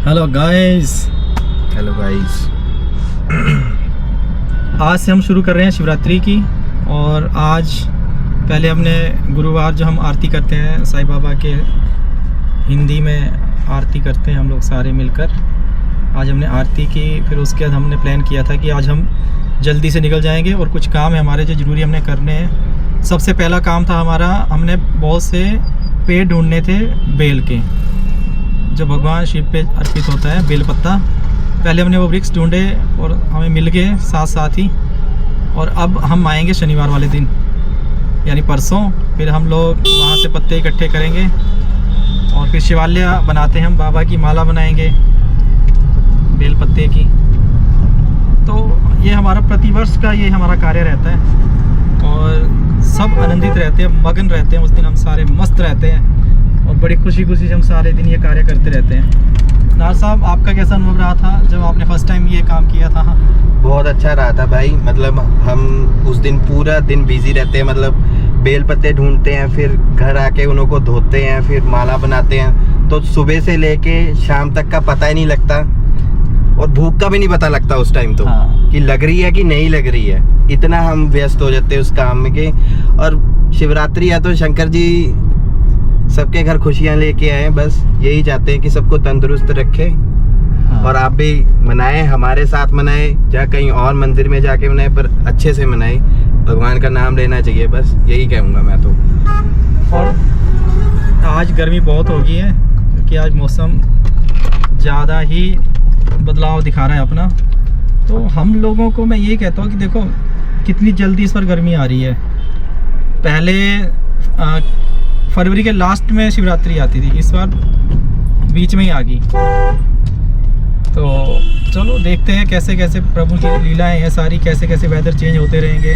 Hello guys. आज से हम शुरू कर रहे हैं शिवरात्रि की। और आज पहले हमने गुरुवार जो हम आरती करते हैं साईं बाबा के, हिंदी में आरती करते हैं हम लोग सारे मिलकर। आज हमने आरती की, फिर उसके बाद हमने प्लान किया था कि आज हम जल्दी से निकल जाएंगे और कुछ काम है हमारे जो ज़रूरी हमने करने हैं। सबसे पहला काम था हमारा, हमने बहुत से पेड़ ढूंढने थे बेल के, जो भगवान शिव पे अर्पित होता है, बेल पत्ता। पहले हमने वो वृक्ष ढूंढे और हमें मिल गए साथ ही। और अब हम आएंगे शनिवार वाले दिन यानी परसों, फिर हम लोग वहाँ से पत्ते इकट्ठे करेंगे और फिर शिवालय बनाते हैं, हम बाबा की माला बनाएंगे बेल पत्ते की। तो ये हमारा प्रतिवर्ष का ये हमारा कार्य रहता है और सब आनंदित रहते हैं, मगन रहते हैं। उस दिन हम सारे मस्त रहते हैं और बड़ी खुशी से हम सारे दिन ये कार्य करते रहते हैं। नार साहब, आपका कैसा अनुभव रहा था जब आपने फर्स्ट टाइम ये काम किया था? बहुत अच्छा रहा था भाई। मतलब हम उस दिन पूरा दिन बिजी रहते हैं, मतलब बेल पत्ते ढूंढते हैं, फिर घर आके उन्हों को धोते हैं, फिर माला बनाते हैं। तो सुबह से लेके शाम तक का पता ही नहीं लगता और भूख का भी नहीं पता लगता उस टाइम तो, कि लग रही है कि नहीं लग रही है। इतना हम व्यस्त हो जाते हैं उस काम में के। और शिवरात्रि है तो शंकर जी सबके घर खुशियां लेके आए, बस यही चाहते हैं कि सबको तंदुरुस्त रखे। और आप भी मनाएं, हमारे साथ मनाएं, या कहीं और मंदिर में जाके मनाएं, पर अच्छे से मनाएं। भगवान का नाम लेना चाहिए, बस यही कहूँगा मैं तो। और आज गर्मी बहुत हो गई है क्योंकि आज मौसम ज़्यादा ही बदलाव दिखा रहा है अपना। तो हम लोगों को मैं ये कहता हूँ कि देखो कितनी जल्दी इस पर गर्मी आ रही है। पहले फरवरी के लास्ट में शिवरात्रि आती थी, इस बार बीच में ही आ गई। तो चलो देखते हैं कैसे कैसे प्रभु की लीलाएं हैं सारी, कैसे कैसे वेदर चेंज होते रहेंगे।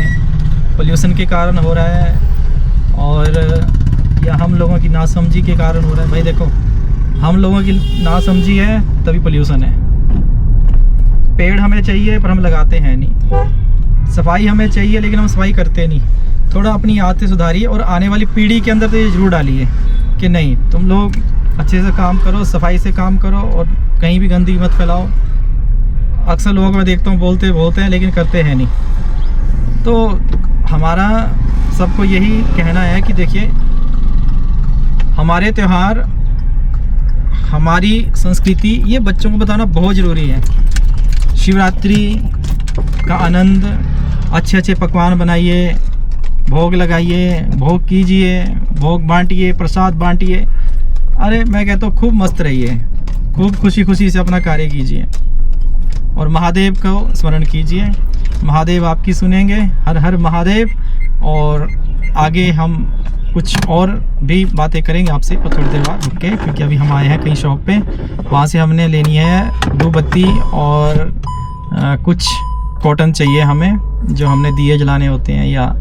पोल्यूशन के कारण हो रहा है और या हम लोगों की नासमझी के कारण हो रहा है। भाई देखो, हम लोगों की नासमझी है तभी पोल्यूशन है। पेड़ हमें चाहिए पर हम लगाते हैं नहीं, सफाई हमें चाहिए लेकिन हम सफाई करते नहीं। थोड़ा अपनी आदतें सुधारिए और आने वाली पीढ़ी के अंदर तो ये जरूर डालिए कि नहीं, तुम लोग अच्छे से काम करो, सफाई से काम करो और कहीं भी गंदगी मत फैलाओ। अक्सर लोगों को मैं देखता हूँ बोलते हैं लेकिन करते हैं नहीं। तो हमारा सबको यही कहना है कि देखिए, हमारे त्यौहार, हमारी संस्कृति, ये बच्चों को बताना बहुत ज़रूरी है। शिवरात्रि का आनंद, अच्छे अच्छे पकवान बनाइए, भोग लगाइए, भोग कीजिए, भोग बांटिए, प्रसाद बांटिए। अरे मैं कहता हूँ खूब मस्त रहिए, खूब खुशी से अपना कार्य कीजिए और महादेव को स्मरण कीजिए। महादेव आपकी सुनेंगे। हर हर महादेव। और आगे हम कुछ और भी बातें करेंगे आपसे पर थोड़ी देर बाद रुक के, क्योंकि अभी हम आए हैं कहीं शॉप पे, वहाँ से हमने लेनी है धूपबत्ती और कुछ कॉटन चाहिए हमें, जो हमने दिए जलाने होते हैं या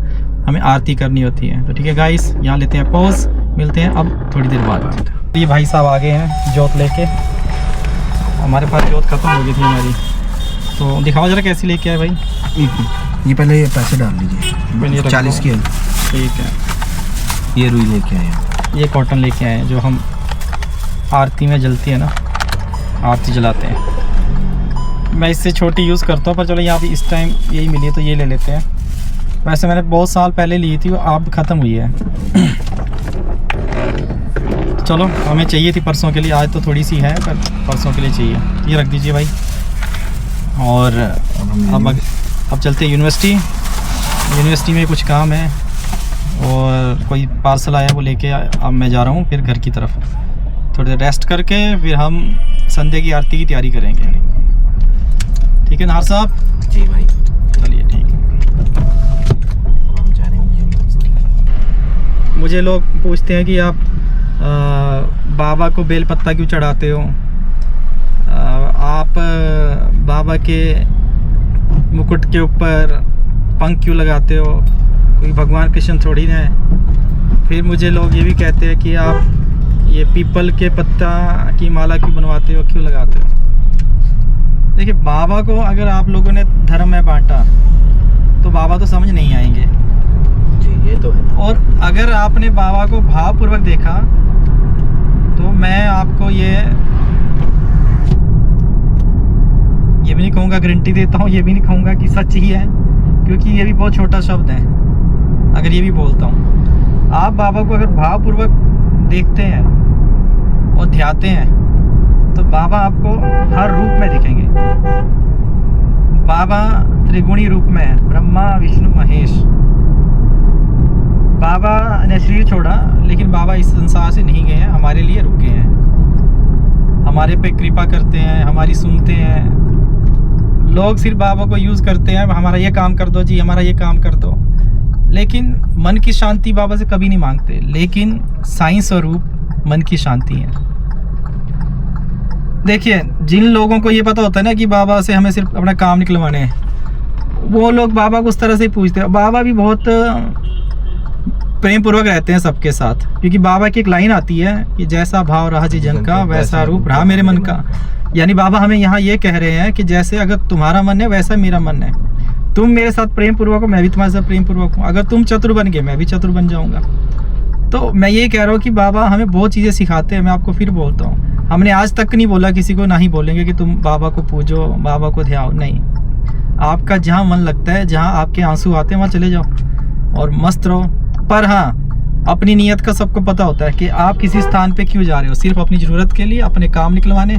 हमें आरती करनी होती है। तो ठीक है गाइस, यहाँ लेते हैं पॉज, मिलते हैं अब थोड़ी देर बाद। ये भाई साहब आ गए हैं जोत लेके। हमारे पास जोत खत्म हो गई थी हमारी, तो दिखाओ जरा कैसी लेके आए भाई। ये पहले पैसे डाल लीजिए, 40 की है। ठीक है, ये रुई लेके आए, ये कॉटन लेके आए हैं जो हम आरती में जलती है ना, आरती जलाते हैं। मैं इससे छोटी यूज़ करता हूँ पर चलो यहाँ भी इस टाइम यही मिली है तो ये ले लेते हैं। वैसे मैंने बहुत साल पहले ली थी, वो अब ख़त्म हुई है। चलो, हमें चाहिए थी परसों के लिए, आज तो थोड़ी सी है पर परसों के लिए चाहिए। ये रख दीजिए भाई। और अब चलते हैं यूनिवर्सिटी में कुछ काम है और कोई पार्सल आया वो लेके अब मैं जा रहा हूँ फिर घर की तरफ। थोड़ी देर रेस्ट करके फिर हम संडे की आरती की तैयारी करेंगे। ठीक है नार साहब? जी भाई, चलिए ठीक है। हम जा रहे हैं यूनिवर्सिटी। मुझे लोग पूछते हैं कि आप बाबा को बेल पत्ता क्यों चढ़ाते हो, आप बाबा के मुकुट के ऊपर पंख क्यों लगाते हो, कोई भगवान कृष्ण थोड़ी ना है। फिर मुझे लोग ये भी कहते हैं कि आप ये पीपल के पत्ता की माला क्यों बनवाते हो, क्यों लगाते हो। देखिए, बाबा को अगर आप लोगों ने धर्म में बांटा तो बाबा तो समझ नहीं आएंगे जी, ये तो है। और अगर आपने बाबा को भावपूर्वक देखा तो मैं आपको ये कहूँगा गारंटी देता हूँ, ये भी नहीं कहूँगा कि सच ही है, क्योंकि ये भी बहुत छोटा शब्द है। अगर ये भी बोलता हूँ, आप बाबा को अगर भावपूर्वक देखते हैं और ध्याते हैं तो बाबा आपको हर रूप में दिखेंगे। बाबा त्रिगुणी रूप में है, ब्रह्मा विष्णु महेश। बाबा ने शरीर छोड़ा, लेकिन बाबा इस संसार से नहीं गए हैं, हमारे लिए रुके हैं, हमारे पे कृपा करते हैं, हमारी सुनते हैं। लोग सिर्फ बाबा को यूज़ करते हैं, हमारा ये काम कर दो जी, हमारा ये काम कर दो, लेकिन मन की शांति बाबा से कभी नहीं मांगते। लेकिन साईं स्वरूप मन की शांति है। देखिए, जिन लोगों को ये पता होता है ना कि बाबा से हमें सिर्फ अपना काम निकलवाने हैं, वो लोग बाबा को उस तरह से ही पूछते हैं। बाबा भी बहुत प्रेम पूर्वक रहते हैं सबके साथ, क्योंकि बाबा की एक लाइन आती है कि जैसा भाव रहा जी जन का, वैसा रूप रहा मेरे मन का। यानी बाबा हमें यहाँ ये कह रहे हैं कि जैसे अगर तुम्हारा मन है वैसा मेरा मन है, तुम मेरे साथ प्रेम पूर्वक हो, मैं भी तुम्हारे साथ प्रेम पूर्वक हूँ। अगर तुम चतुर बन गए, मैं भी चतुर बन जाऊँगा। तो मैं ये कह रहा हूँ कि बाबा हमें बहुत चीज़ें सिखाते हैं। मैं आपको फिर बोलता हूँ, हमने आज तक नहीं बोला किसी को, ना ही बोलेंगे कि तुम बाबा को पूजो, बाबा को ध्याओ। नहीं, आपका जहाँ मन लगता है, जहाँ आपके आंसू आते हैं, वहाँ चले जाओ और मस्त रहो। पर हाँ, अपनी नीयत का सबको पता होता है कि आप किसी स्थान पे क्यों जा रहे हो। सिर्फ अपनी ज़रूरत के लिए, अपने काम निकलवाने,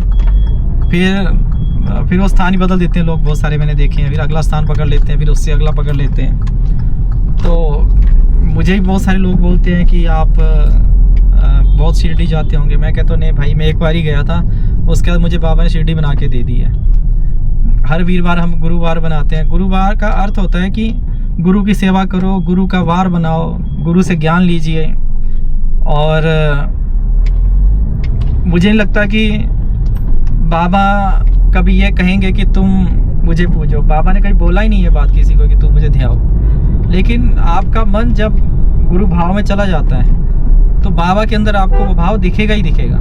फिर वो स्थान ही बदल देते हैं लोग, बहुत सारे मैंने देखे हैं। फिर अगला स्थान पकड़ लेते हैं, फिर उससे अगला पकड़ लेते हैं। तो मुझे भी बहुत सारे लोग बोलते हैं कि आप बहुत शिरडी जाते होंगे। मैं कहता हूँ नहीं भाई, मैं एक बार ही गया था, उसके बाद मुझे बाबा ने शिरडी बना के दे दी है। हर वीरवार हम गुरुवार बनाते हैं। गुरुवार का अर्थ होता है कि गुरु की सेवा करो, गुरु का वार बनाओ, गुरु से ज्ञान लीजिए। और मुझे नहीं लगता कि बाबा कभी ये कहेंगे कि तुम मुझे पूजो। बाबा ने कभी बोला ही नहीं ये बात किसी को कि तुम मुझे ध्याओ। लेकिन आपका मन जब गुरु भाव में चला जाता है तो बाबा के अंदर आपको वो भाव दिखेगा ही दिखेगा।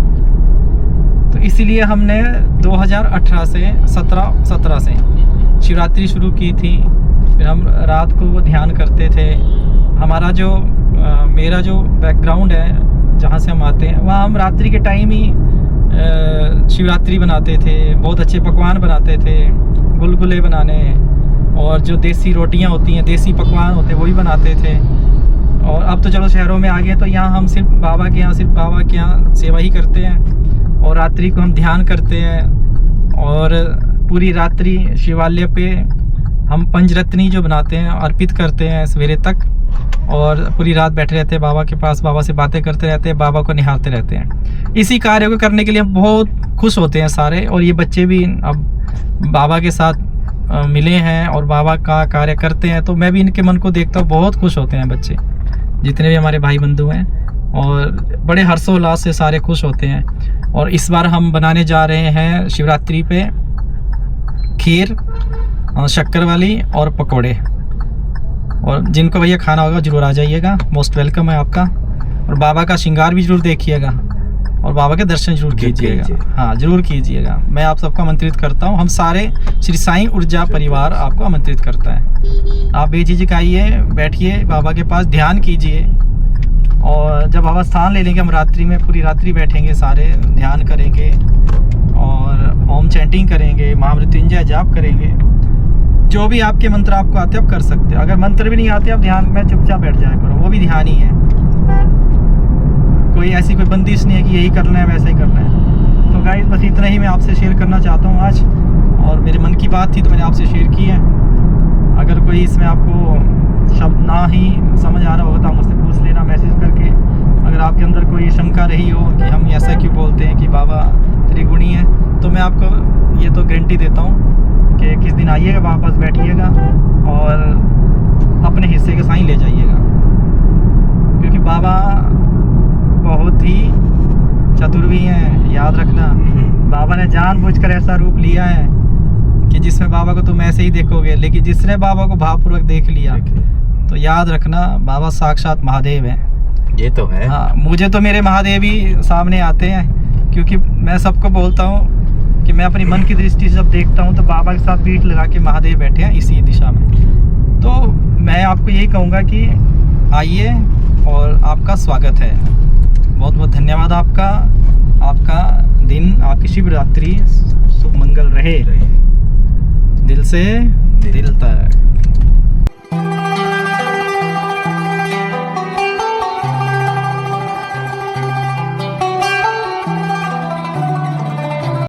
तो इसीलिए हमने 2018 से 17 से शिवरात्रि शुरू की थी। फिर हम रात को वो ध्यान करते थे। हमारा जो मेरा जो बैकग्राउंड है, जहाँ से हम आते हैं, वहाँ हम रात्रि के टाइम ही शिवरात्रि बनाते थे। बहुत अच्छे पकवान बनाते थे, गुलगुले बनाने, और जो देसी रोटियाँ होती हैं, देसी पकवान होते हैं, वो भी बनाते थे। और अब तो चलो शहरों में आ गए, तो यहाँ हम सिर्फ बाबा के यहाँ सेवा ही करते हैं। और रात्रि को हम ध्यान करते हैं, और पूरी रात्रि शिवालय पे हम पंचरत्नी जो बनाते हैं अर्पित करते हैं सवेरे तक। और पूरी रात बैठे रहते हैं बाबा के पास, बाबा से बातें करते रहते हैं, बाबा को निहारते रहते हैं। इसी कार्य को करने के लिए हम बहुत खुश होते हैं सारे। और ये बच्चे भी अब बाबा के साथ मिले हैं और बाबा का कार्य करते हैं, तो मैं भी इनके मन को देखता हूँ, बहुत खुश होते हैं बच्चे, जितने भी हमारे भाई बंधु हैं। और बड़े हर्षोल्लास से सारे खुश होते हैं। और इस बार हम बनाने जा रहे हैं शिवरात्रि पे खीर, शक्कर वाली और पकोड़े। और जिनको भैया खाना होगा जरूर आ जाइएगा, मोस्ट वेलकम है आपका। और बाबा का श्रृंगार भी जरूर देखिएगा और बाबा के दर्शन जरूर कीजिएगा। हाँ, जरूर कीजिएगा। मैं आप सबको आमंत्रित करता हूँ। हम सारे श्री साईं ऊर्जा परिवार आपको आमंत्रित करता है। आप बेझिझक आइए, बैठिए, बाबा के पास ध्यान कीजिए। और जब बाबा स्थान ले लेंगे, हम रात्रि में पूरी रात्रि बैठेंगे, सारे ध्यान करेंगे और ओम चैंटिंग करेंगे, महामृत्युंजय जाप करेंगे। जो भी आपके मंत्र आपको आते हैं आप कर सकते हो। अगर मंत्र भी नहीं आते, आप ध्यान में चुपचाप बैठ जाया करो, वो भी ध्यान ही है। कोई ऐसी कोई बंदिश नहीं है कि यही करना है वैसे ही करना है। तो गाइस, बस इतना ही मैं आपसे शेयर करना चाहता हूँ आज। और मेरे मन की बात थी तो मैंने आपसे शेयर की है। अगर कोई इसमें आपको शब्द ना ही समझ आ रहा होगा तो आप मुझसे पूछ लेना मैसेज करके। अगर आपके अंदर कोई शंका रही हो कि हम ऐसा क्यों बोलते हैं कि बाबा त्रिगुणी है, तो मैं आपको ये तो गारंटी देता हूँ कि किस दिन आइएगा, वापस बैठिएगा और अपने हिस्से के साईं ले जाइएगा। क्योंकि बाबा बहुत ही चतुर भी हैं, याद रखना। बाबा ने जानबूझकर ऐसा रूप लिया है कि जिसमें बाबा को तुम ऐसे ही देखोगे, लेकिन जिसने बाबा को भावपूर्वक देख लिया तो याद रखना बाबा साक्षात महादेव हैं। ये तो है। हाँ, मुझे तो मेरे महादेव ही सामने आते हैं, क्योंकि मैं सबको बोलता हूँ कि मैं अपनी मन की दृष्टि से जब देखता हूँ तो बाबा के साथ पीठ लगा के महादेव बैठे हैं इसी दिशा में। तो मैं आपको यही कहूँगा कि आइए और आपका स्वागत है। बहुत बहुत धन्यवाद आपका। आपका दिन, आपकी शिवरात्रि शुभ मंगल रहे। से दिल तक।